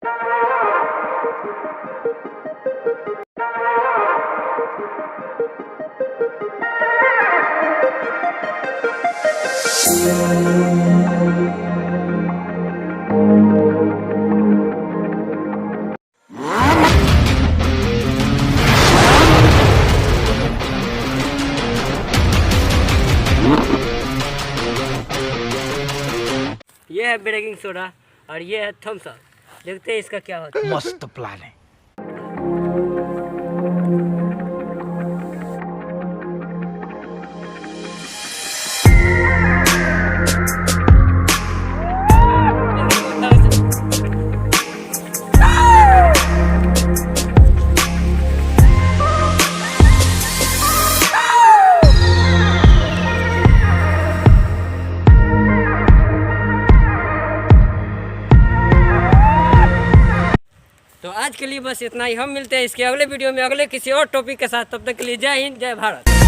ये है बेकिंग सोडा और ये है थम्स अप। देखते हैं इसका क्या होता है। मस्त प्लान है। तो आज के लिए बस इतना ही। हम मिलते हैं इसके अगले वीडियो में अगले किसी और टॉपिक के साथ। तब तक के लिए जय हिंद, जय भारत।